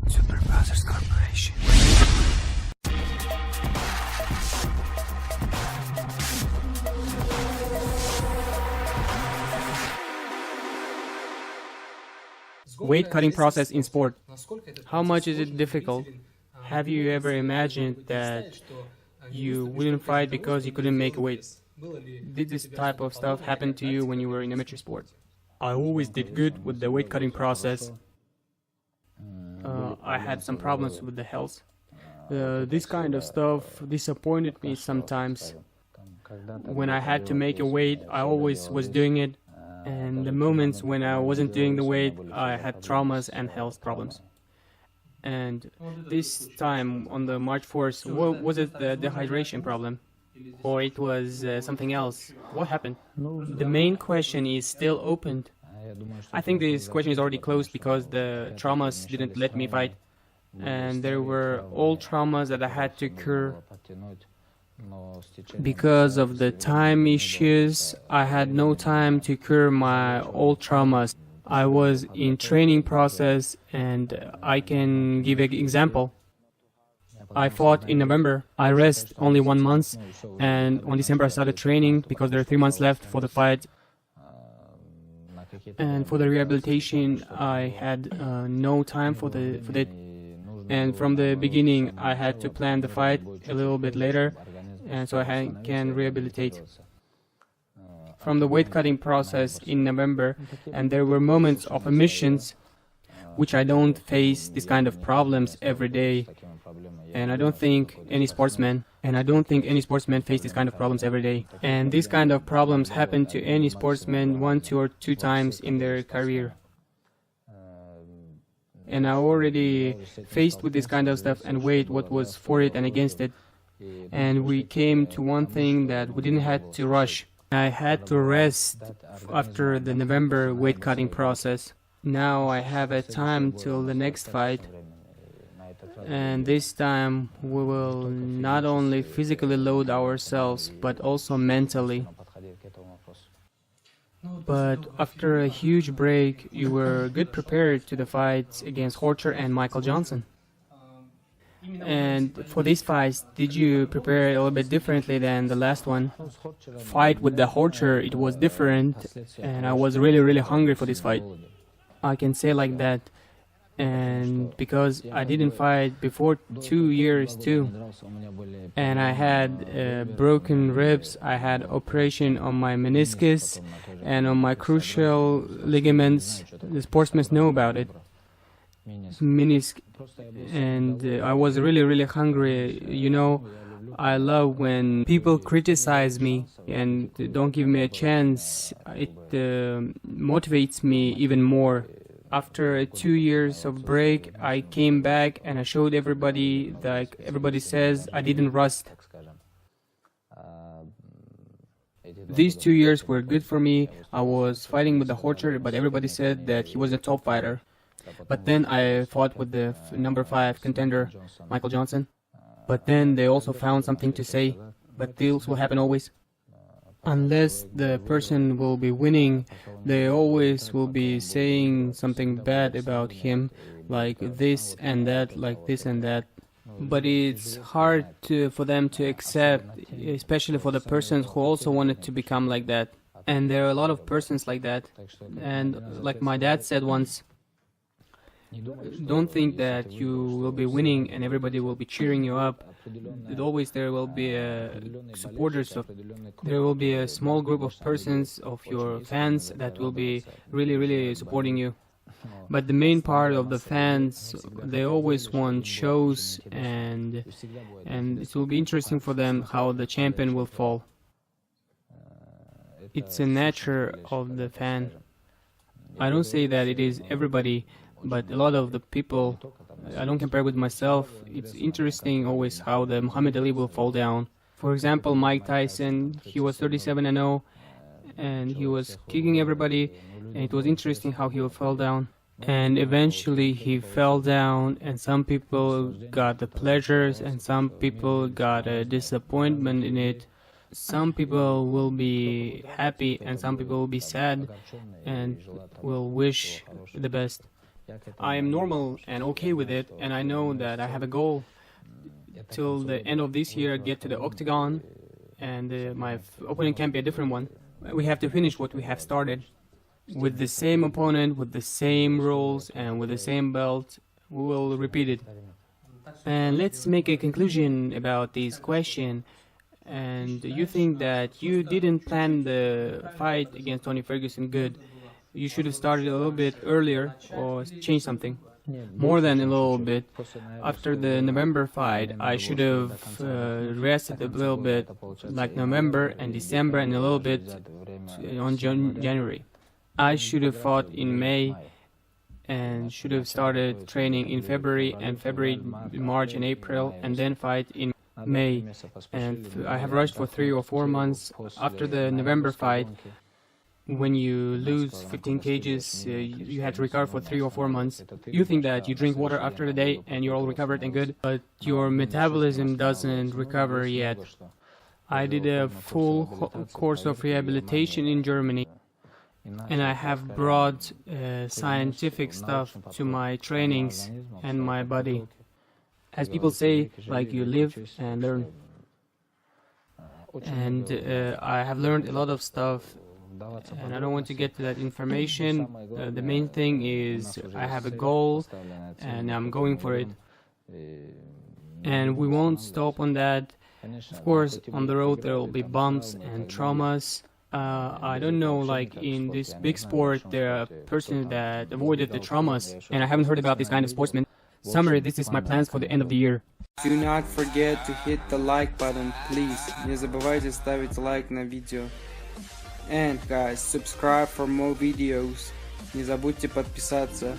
Supervisors Corporation. Weight cutting process in sport. How much is it difficult? Have you ever imagined that you wouldn't fight because you couldn't make weight? Did this type of stuff happen to you when you were in amateur sport? I always did good with the weight cutting process. I had some problems with the health. This kind of stuff disappointed me sometimes. When I had to make a weight, I always was doing it. And the moments when I wasn't doing the weight, I had traumas and health problems. And this time on the March 4th, was it the dehydration problem? Or it was something else? What happened? The main question is still open. I think this question is already closed because the traumas didn't let me fight. And there were old traumas that I had to cure. Because of the time issues, I had no time to cure my old traumas. I was in training process, and I can give an example. I fought in November. I rest only 1 month, and on December I started training because there are 3 months left for the fight. And for the rehabilitation, I had no time for that. And from the beginning, I had to plan the fight a little bit later, and so I can rehabilitate. From the weight cutting process in November, and there were moments of omissions, which I don't face this kind of problems every day. And I don't think any sportsman face this kind of problems every day. And these kind of problems happen to any sportsman 1, 2, or 2 times in their career. And I already faced with this kind of stuff and weighed what was for it and against it. And we came to one thing that we didn't have to rush. I had to rest after the November weight cutting process. Now I have a time till the next fight. And this time we will not only physically load ourselves, but also mentally. But after a huge break, you were good prepared to the fights against Horcher and Michael Johnson. And for these fights, did you prepare a little bit differently than the last one? Fight with the Horcher, it was different, and I was really hungry for this fight. I can say like that. And because I didn't fight before 2 years too, and I had broken ribs, I had operation on my meniscus and on my crucial ligaments. The sportsmen know about it. And I was really hungry. You know, I love when people criticize me and don't give me a chance. It motivates me even more. After 2 years of break, I came back and I showed everybody, like everybody says, I didn't rust. These 2 years were good for me. I was fighting with the Horcher, but everybody said that he was a top fighter. But then I fought with the number 5 contender, Michael Johnson. But then they also found something to say. But this will happen always. Unless the person will be winning, they always will be saying something bad about him, like this and that, like this and that. But it's hard for them to accept, especially for the persons who also wanted to become like that. And there are a lot of persons like that. And like my dad said once, don't think that you will be winning and everybody will be cheering you up. Always there will be supporters there will be a small group of persons, of your fans, that will be really supporting you. But the main part of the fans, they always want shows, and it will be interesting for them how the champion will fall. It's a nature of the fan. I don't say that it is everybody, but a lot of the people. I don't compare with myself. It's interesting always how the Muhammad Ali will fall down. For example, Mike Tyson, he was 37-0, and he was kicking everybody, and it was interesting how he fell down. And eventually he fell down, and some people got the pleasures, and some people got a disappointment in it. Some people will be happy, and some people will be sad, and will wish the best. I am normal and okay with it, and I know that I have a goal till the end of this year, get to the octagon, and my opponent can be a different one. We have to finish what we have started. With the same opponent, with the same rules, and with the same belt, we will repeat it. And let's make a conclusion about this question. And you think that you didn't plan the fight against Tony Ferguson good. You should have started a little bit earlier or changed something. More than a little bit. After the November fight, I should have rested a little bit, like November and December, and a little bit on January. I should have fought in May and should have started training in February, March, and April, and then fight in May. And I have rushed for 3 or 4 months. After the November fight, when you lose 15 kgs, you have to recover for 3 or 4 months. You think that you drink water after the day and you're all recovered and good, but your metabolism doesn't recover yet. I did a full course of rehabilitation in Germany, and I have brought scientific stuff to my trainings and my body. As people say, like, you live and learn. And I have learned a lot of stuff, and I don't want to get to that information. The main thing is I have a goal and I'm going for it. And we won't stop on that. Of course, on the road there will be bumps and traumas. I don't know, like in this big sport, there are persons that avoided the traumas, and I haven't heard about this kind of sportsman. Summary, this is my plans for the end of the year. Do not forget to hit the like button, please. Не забывайте ставить лайк на видео. And guys, subscribe for more videos. Не забудьте подписаться.